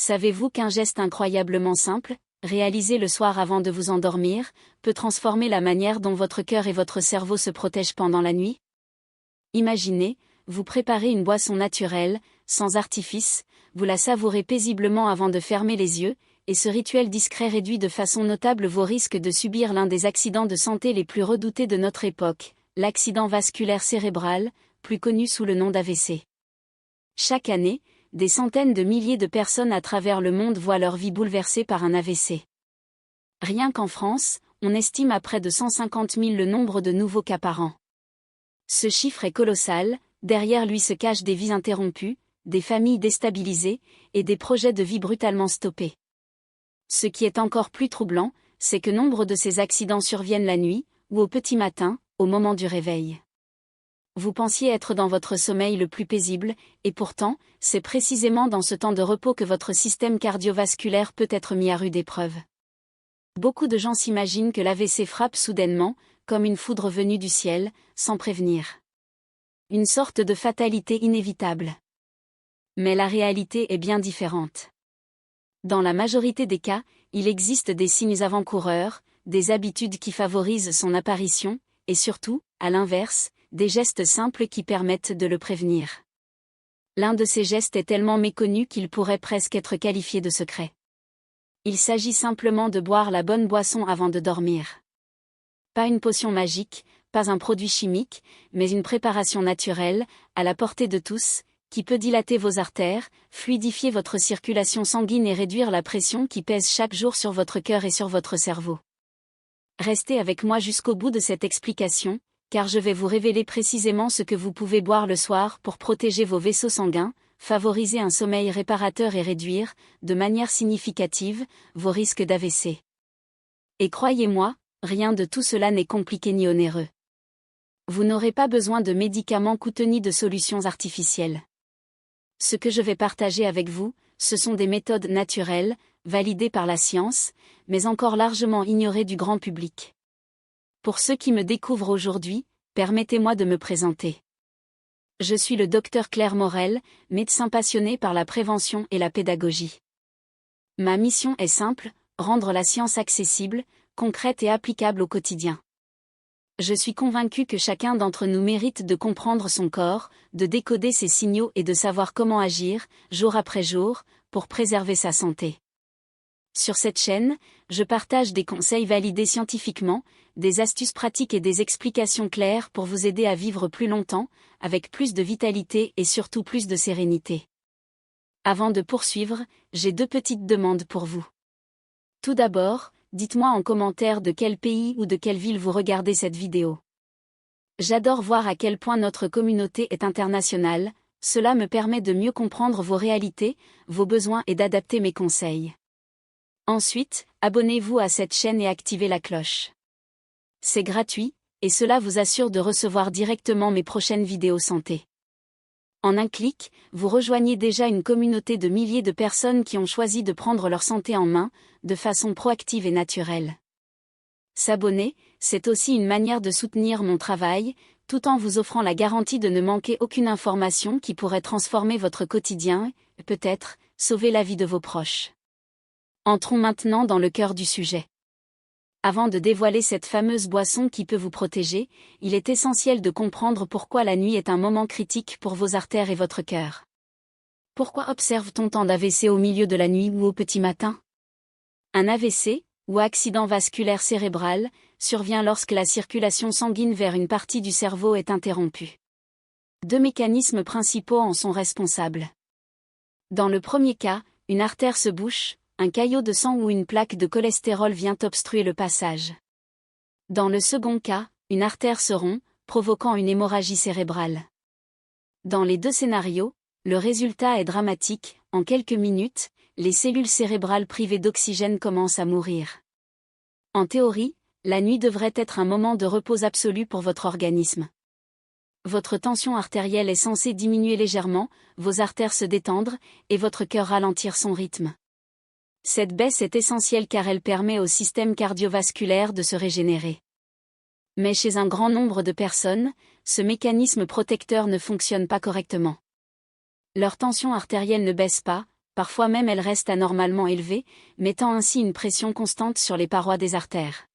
Savez-vous qu'un geste incroyablement simple, réalisé le soir avant de vous endormir, peut transformer la manière dont votre cœur et votre cerveau se protègent pendant la nuit? Imaginez, vous préparez une boisson naturelle, sans artifice, vous la savourez paisiblement avant de fermer les yeux, et ce rituel discret réduit de façon notable vos risques de subir l'un des accidents de santé les plus redoutés de notre époque, l'accident vasculaire cérébral, plus connu sous le nom d'AVC. Chaque année, des centaines de milliers de personnes à travers le monde voient leur vie bouleversée par un AVC. Rien qu'en France, on estime à près de 150 000 le nombre de nouveaux cas par an. Ce chiffre est colossal, derrière lui se cachent des vies interrompues, des familles déstabilisées, et des projets de vie brutalement stoppés. Ce qui est encore plus troublant, c'est que nombre de ces accidents surviennent la nuit, ou au petit matin, au moment du réveil. Vous pensiez être dans votre sommeil le plus paisible, et pourtant, c'est précisément dans ce temps de repos que votre système cardiovasculaire peut être mis à rude épreuve. Beaucoup de gens s'imaginent que l'AVC frappe soudainement, comme une foudre venue du ciel, sans prévenir. Une sorte de fatalité inévitable. Mais la réalité est bien différente. Dans la majorité des cas, il existe des signes avant-coureurs, des habitudes qui favorisent son apparition, et surtout, à l'inverse, des gestes simples qui permettent de le prévenir. L'un de ces gestes est tellement méconnu qu'il pourrait presque être qualifié de secret. Il s'agit simplement de boire la bonne boisson avant de dormir. Pas une potion magique, pas un produit chimique, mais une préparation naturelle, à la portée de tous, qui peut dilater vos artères, fluidifier votre circulation sanguine et réduire la pression qui pèse chaque jour sur votre cœur et sur votre cerveau. Restez avec moi jusqu'au bout de cette explication, car je vais vous révéler précisément ce que vous pouvez boire le soir pour protéger vos vaisseaux sanguins, favoriser un sommeil réparateur et réduire, de manière significative, vos risques d'AVC. Et croyez-moi, rien de tout cela n'est compliqué ni onéreux. Vous n'aurez pas besoin de médicaments coûteux ni de solutions artificielles. Ce que je vais partager avec vous, ce sont des méthodes naturelles, validées par la science, mais encore largement ignorées du grand public. Pour ceux qui me découvrent aujourd'hui, permettez-moi de me présenter. Je suis le Dr Claire Morel, médecin passionné par la prévention et la pédagogie. Ma mission est simple, rendre la science accessible, concrète et applicable au quotidien. Je suis convaincu que chacun d'entre nous mérite de comprendre son corps, de décoder ses signaux et de savoir comment agir, jour après jour, pour préserver sa santé. Sur cette chaîne, je partage des conseils validés scientifiquement, des astuces pratiques et des explications claires pour vous aider à vivre plus longtemps, avec plus de vitalité et surtout plus de sérénité. Avant de poursuivre, j'ai 2 petites demandes pour vous. Tout d'abord, dites-moi en commentaire de quel pays ou de quelle ville vous regardez cette vidéo. J'adore voir à quel point notre communauté est internationale, cela me permet de mieux comprendre vos réalités, vos besoins et d'adapter mes conseils. Ensuite, abonnez-vous à cette chaîne et activez la cloche. C'est gratuit, et cela vous assure de recevoir directement mes prochaines vidéos santé. En un clic, vous rejoignez déjà une communauté de milliers de personnes qui ont choisi de prendre leur santé en main, de façon proactive et naturelle. S'abonner, c'est aussi une manière de soutenir mon travail, tout en vous offrant la garantie de ne manquer aucune information qui pourrait transformer votre quotidien et, peut-être, sauver la vie de vos proches. Entrons maintenant dans le cœur du sujet. Avant de dévoiler cette fameuse boisson qui peut vous protéger, il est essentiel de comprendre pourquoi la nuit est un moment critique pour vos artères et votre cœur. Pourquoi observe-t-on tant d'AVC au milieu de la nuit ou au petit matin? Un AVC, ou accident vasculaire cérébral, survient lorsque la circulation sanguine vers une partie du cerveau est interrompue. 2 mécanismes principaux en sont responsables. Dans le premier cas, une artère se bouche, un caillot de sang ou une plaque de cholestérol vient obstruer le passage. Dans le second cas, une artère se rompt, provoquant une hémorragie cérébrale. Dans les 2 scénarios, le résultat est dramatique, en quelques minutes, les cellules cérébrales privées d'oxygène commencent à mourir. En théorie, la nuit devrait être un moment de repos absolu pour votre organisme. Votre tension artérielle est censée diminuer légèrement, vos artères se détendre, et votre cœur ralentir son rythme. Cette baisse est essentielle car elle permet au système cardiovasculaire de se régénérer. Mais chez un grand nombre de personnes, ce mécanisme protecteur ne fonctionne pas correctement. Leur tension artérielle ne baisse pas, parfois même elle reste anormalement élevée, mettant ainsi une pression constante sur les parois des artères.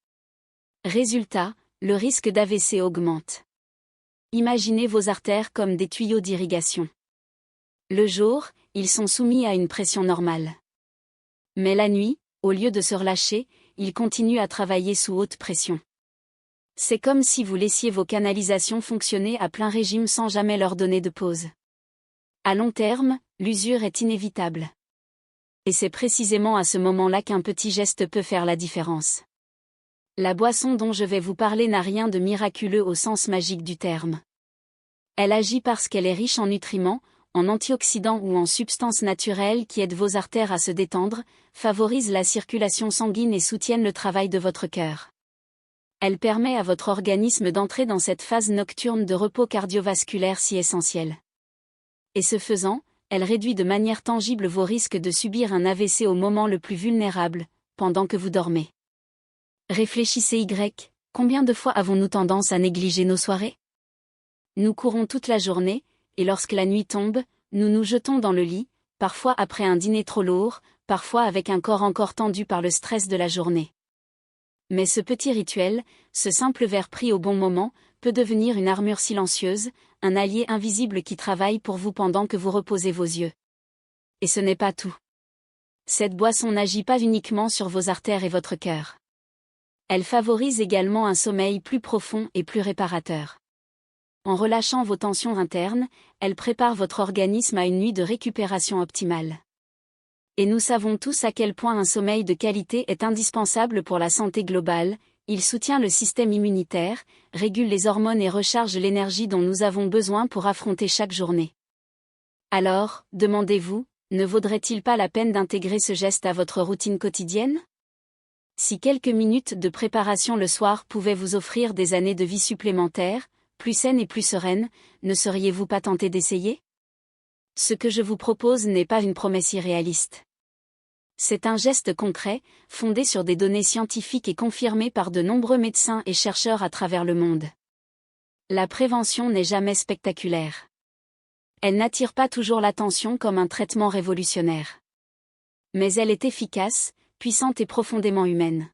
Résultat, le risque d'AVC augmente. Imaginez vos artères comme des tuyaux d'irrigation. Le jour, ils sont soumis à une pression normale. Mais la nuit, au lieu de se relâcher, ils continuent à travailler sous haute pression. C'est comme si vous laissiez vos canalisations fonctionner à plein régime sans jamais leur donner de pause. À long terme, l'usure est inévitable. Et c'est précisément à ce moment-là qu'un petit geste peut faire la différence. La boisson dont je vais vous parler n'a rien de miraculeux au sens magique du terme. Elle agit parce qu'elle est riche en nutriments, en antioxydants ou en substances naturelles qui aident vos artères à se détendre, favorisent la circulation sanguine et soutiennent le travail de votre cœur. Elle permet à votre organisme d'entrer dans cette phase nocturne de repos cardiovasculaire si essentielle. Et ce faisant, elle réduit de manière tangible vos risques de subir un AVC au moment le plus vulnérable, pendant que vous dormez. Réfléchissez combien de fois avons-nous tendance à négliger nos soirées ? Nous courons toute la journée, et lorsque la nuit tombe, nous nous jetons dans le lit, parfois après un dîner trop lourd, parfois avec un corps encore tendu par le stress de la journée. Mais ce petit rituel, ce simple verre pris au bon moment, peut devenir une armure silencieuse, un allié invisible qui travaille pour vous pendant que vous reposez vos yeux. Et ce n'est pas tout. Cette boisson n'agit pas uniquement sur vos artères et votre cœur. Elle favorise également un sommeil plus profond et plus réparateur. En relâchant vos tensions internes, elle prépare votre organisme à une nuit de récupération optimale. Et nous savons tous à quel point un sommeil de qualité est indispensable pour la santé globale, il soutient le système immunitaire, régule les hormones et recharge l'énergie dont nous avons besoin pour affronter chaque journée. Alors, demandez-vous, ne vaudrait-il pas la peine d'intégrer ce geste à votre routine quotidienne ? Si quelques minutes de préparation le soir pouvaient vous offrir des années de vie supplémentaires, plus saines et plus sereines, ne seriez-vous pas tenté d'essayer ? Ce que je vous propose n'est pas une promesse irréaliste. C'est un geste concret, fondé sur des données scientifiques et confirmé par de nombreux médecins et chercheurs à travers le monde. La prévention n'est jamais spectaculaire. Elle n'attire pas toujours l'attention comme un traitement révolutionnaire. Mais elle est efficace, puissante et profondément humaine.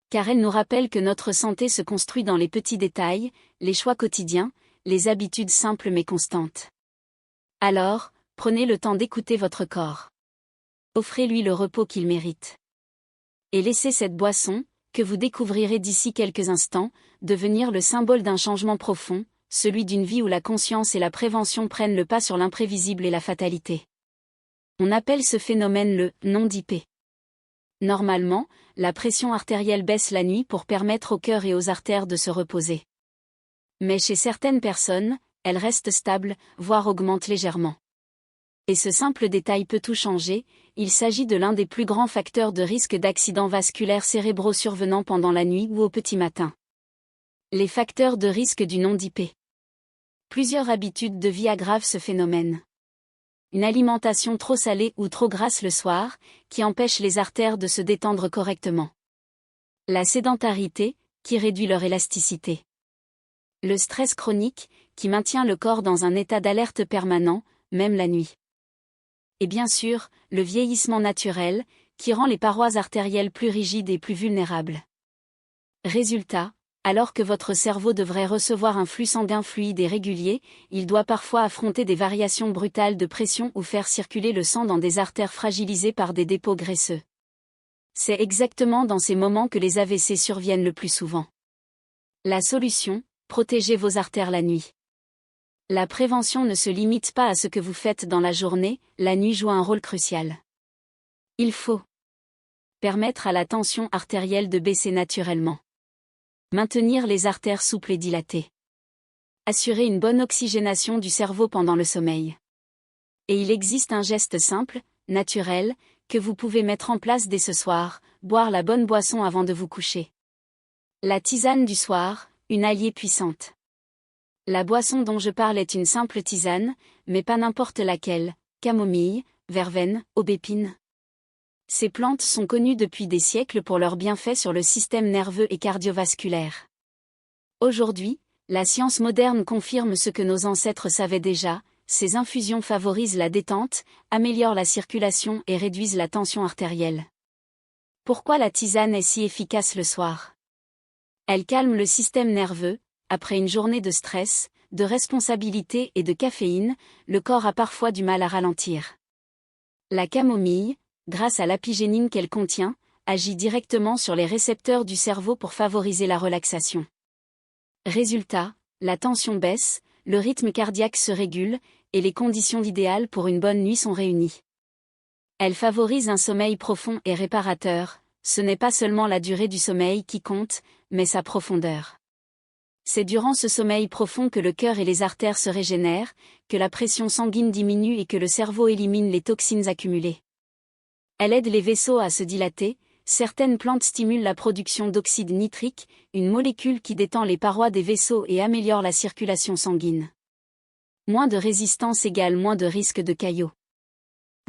Car elle nous rappelle que notre santé se construit dans les petits détails, les choix quotidiens, les habitudes simples mais constantes. Alors, prenez le temps d'écouter votre corps. Offrez-lui le repos qu'il mérite. Et laissez cette boisson, que vous découvrirez d'ici quelques instants, devenir le symbole d'un changement profond, celui d'une vie où la conscience et la prévention prennent le pas sur l'imprévisible et la fatalité. On appelle ce phénomène le « non-dipé ». Normalement, la pression artérielle baisse la nuit pour permettre au cœur et aux artères de se reposer. Mais chez certaines personnes, elle reste stable, voire augmente légèrement. Et ce simple détail peut tout changer, il s'agit de l'un des plus grands facteurs de risque d'accidents vasculaires cérébraux survenant pendant la nuit ou au petit matin. Les facteurs de risque du non-dipé. Plusieurs habitudes de vie aggravent ce phénomène. Une alimentation trop salée ou trop grasse le soir, qui empêche les artères de se détendre correctement. La sédentarité, qui réduit leur élasticité. Le stress chronique, qui maintient le corps dans un état d'alerte permanent, même la nuit. Et bien sûr, le vieillissement naturel, qui rend les parois artérielles plus rigides et plus vulnérables. Résultat, alors que votre cerveau devrait recevoir un flux sanguin fluide et régulier, il doit parfois affronter des variations brutales de pression ou faire circuler le sang dans des artères fragilisées par des dépôts graisseux. C'est exactement dans ces moments que les AVC surviennent le plus souvent. La solution, protégez vos artères la nuit. La prévention ne se limite pas à ce que vous faites dans la journée, la nuit joue un rôle crucial. Il faut permettre à la tension artérielle de baisser naturellement. Maintenir les artères souples et dilatées. Assurer une bonne oxygénation du cerveau pendant le sommeil. Et il existe un geste simple, naturel, que vous pouvez mettre en place dès ce soir, boire la bonne boisson avant de vous coucher. La tisane du soir, une alliée puissante. La boisson dont je parle est une simple tisane, mais pas n'importe laquelle, camomille, verveine, aubépine. Ces plantes sont connues depuis des siècles pour leurs bienfaits sur le système nerveux et cardiovasculaire. Aujourd'hui, la science moderne confirme ce que nos ancêtres savaient déjà, ces infusions favorisent la détente, améliorent la circulation et réduisent la tension artérielle. Pourquoi la tisane est si efficace le soir? Elle calme le système nerveux. Après une journée de stress, de responsabilité et de caféine, le corps a parfois du mal à ralentir. La camomille, grâce à l'apigénine qu'elle contient, agit directement sur les récepteurs du cerveau pour favoriser la relaxation. Résultat, la tension baisse, le rythme cardiaque se régule, et les conditions idéales pour une bonne nuit sont réunies. Elle favorise un sommeil profond et réparateur. Ce n'est pas seulement la durée du sommeil qui compte, mais sa profondeur. C'est durant ce sommeil profond que le cœur et les artères se régénèrent, que la pression sanguine diminue et que le cerveau élimine les toxines accumulées. Elle aide les vaisseaux à se dilater. Certaines plantes stimulent la production d'oxyde nitrique, une molécule qui détend les parois des vaisseaux et améliore la circulation sanguine. Moins de résistance égale moins de risque de caillots.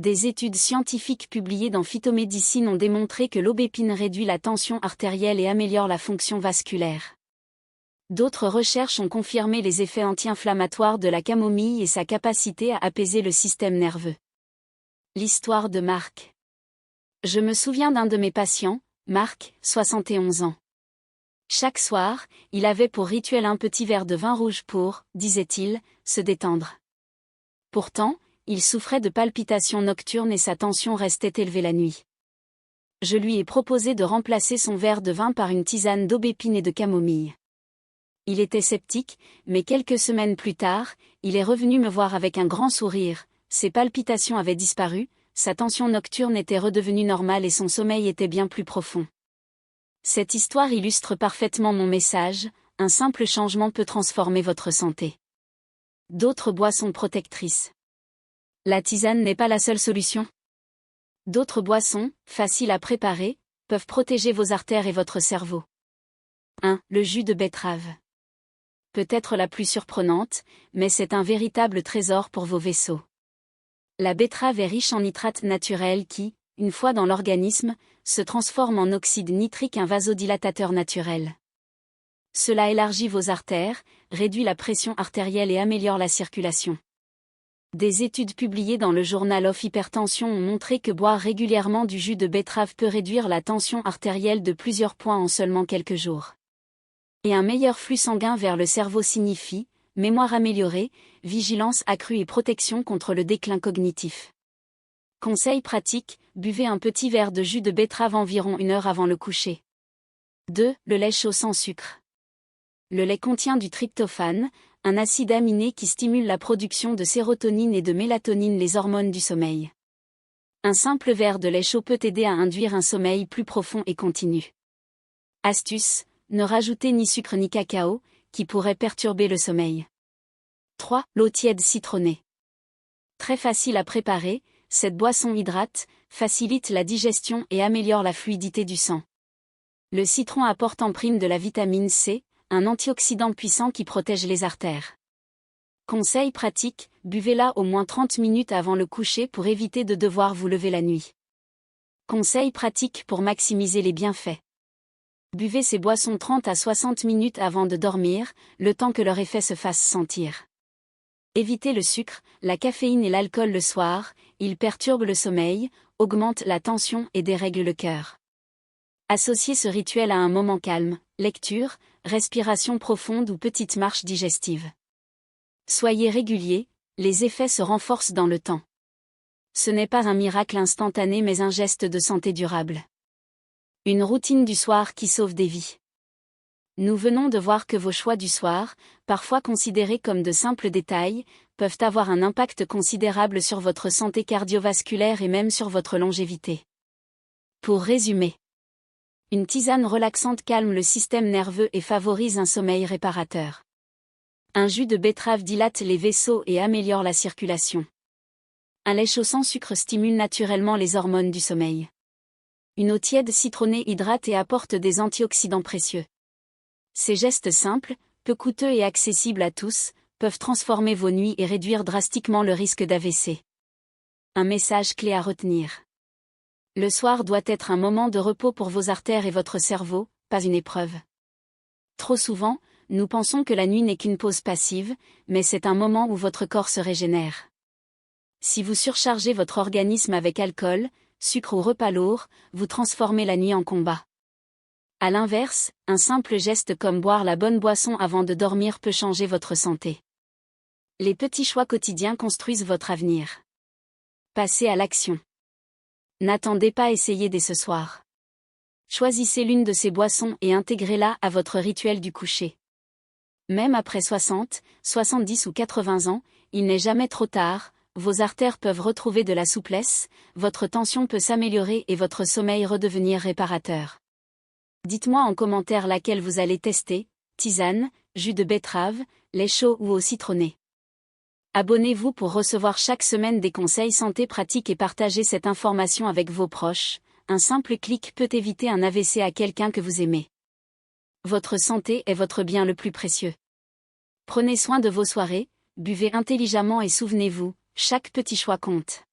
Des études scientifiques publiées dans Phytomédecine ont démontré que l'aubépine réduit la tension artérielle et améliore la fonction vasculaire. D'autres recherches ont confirmé les effets anti-inflammatoires de la camomille et sa capacité à apaiser le système nerveux. L'histoire de Marc. Je me souviens d'un de mes patients, Marc, 71 ans. Chaque soir, il avait pour rituel un petit verre de vin rouge pour, disait-il, se détendre. Pourtant, il souffrait de palpitations nocturnes et sa tension restait élevée la nuit. Je lui ai proposé de remplacer son verre de vin par une tisane d'aubépine et de camomille. Il était sceptique, mais quelques semaines plus tard, il est revenu me voir avec un grand sourire. Ses palpitations avaient disparu, sa tension nocturne était redevenue normale et son sommeil était bien plus profond. Cette histoire illustre parfaitement mon message, un simple changement peut transformer votre santé. D'autres boissons protectrices. La tisane n'est pas la seule solution. D'autres boissons, faciles à préparer, peuvent protéger vos artères et votre cerveau. 1. Le jus de betterave. Peut-être la plus surprenante, mais c'est un véritable trésor pour vos vaisseaux. La betterave est riche en nitrates naturels qui, une fois dans l'organisme, se transforment en oxyde nitrique, un vasodilatateur naturel. Cela élargit vos artères, réduit la pression artérielle et améliore la circulation. Des études publiées dans le journal of Hypertension ont montré que boire régulièrement du jus de betterave peut réduire la tension artérielle de plusieurs points en seulement quelques jours. Et un meilleur flux sanguin vers le cerveau signifie mémoire améliorée, vigilance accrue et protection contre le déclin cognitif. Conseil pratique, buvez un petit verre de jus de betterave environ 1 heure avant le coucher. 2. Le lait chaud sans sucre. Le lait contient du tryptophane, un acide aminé qui stimule la production de sérotonine et de mélatonine, les hormones du sommeil. Un simple verre de lait chaud peut aider à induire un sommeil plus profond et continu. Astuce, ne rajoutez ni sucre ni cacao, qui pourrait perturber le sommeil. 3. L'eau tiède citronnée. Très facile à préparer, cette boisson hydrate, facilite la digestion et améliore la fluidité du sang. Le citron apporte en prime de la vitamine C, un antioxydant puissant qui protège les artères. Conseil pratique, buvez-la au moins 30 minutes avant le coucher pour éviter de devoir vous lever la nuit. Conseil pratique pour maximiser les bienfaits. Buvez ces boissons 30 à 60 minutes avant de dormir, le temps que leur effet se fasse sentir. Évitez le sucre, la caféine et l'alcool le soir, ils perturbent le sommeil, augmentent la tension et dérèglent le cœur. Associez ce rituel à un moment calme, lecture, respiration profonde ou petite marche digestive. Soyez régulier, les effets se renforcent dans le temps. Ce n'est pas un miracle instantané mais un geste de santé durable. Une routine du soir qui sauve des vies. Nous venons de voir que vos choix du soir, parfois considérés comme de simples détails, peuvent avoir un impact considérable sur votre santé cardiovasculaire et même sur votre longévité. Pour résumer, une tisane relaxante calme le système nerveux et favorise un sommeil réparateur. Un jus de betterave dilate les vaisseaux et améliore la circulation. Un lait chaud sans sucre stimule naturellement les hormones du sommeil. Une eau tiède citronnée hydrate et apporte des antioxydants précieux. Ces gestes simples, peu coûteux et accessibles à tous, peuvent transformer vos nuits et réduire drastiquement le risque d'AVC. Un message clé à retenir. Le soir doit être un moment de repos pour vos artères et votre cerveau, pas une épreuve. Trop souvent, Nous pensons que la nuit n'est qu'une pause passive, mais c'est un moment où votre corps se régénère. Si vous surchargez votre organisme avec alcool, sucre ou repas lourds, vous transformez la nuit en combat. À l'inverse, un simple geste comme boire la bonne boisson avant de dormir peut changer votre santé. Les petits choix quotidiens construisent votre avenir. Passez à l'action. N'attendez pas, essayez dès ce soir. Choisissez l'une de ces boissons et intégrez-la à votre rituel du coucher. Même après 60, 70 ou 80 ans, il n'est jamais trop tard, vos artères peuvent retrouver de la souplesse, votre tension peut s'améliorer et votre sommeil redevenir réparateur. Dites-moi en commentaire laquelle vous allez tester, tisane, jus de betterave, lait chaud ou eau citronnée. Abonnez-vous pour recevoir chaque semaine des conseils santé pratiques et partagez cette information avec vos proches. Un simple clic peut éviter un AVC à quelqu'un que vous aimez. Votre santé est votre bien le plus précieux. Prenez soin de vos soirées, buvez intelligemment et souvenez-vous, chaque petit choix compte.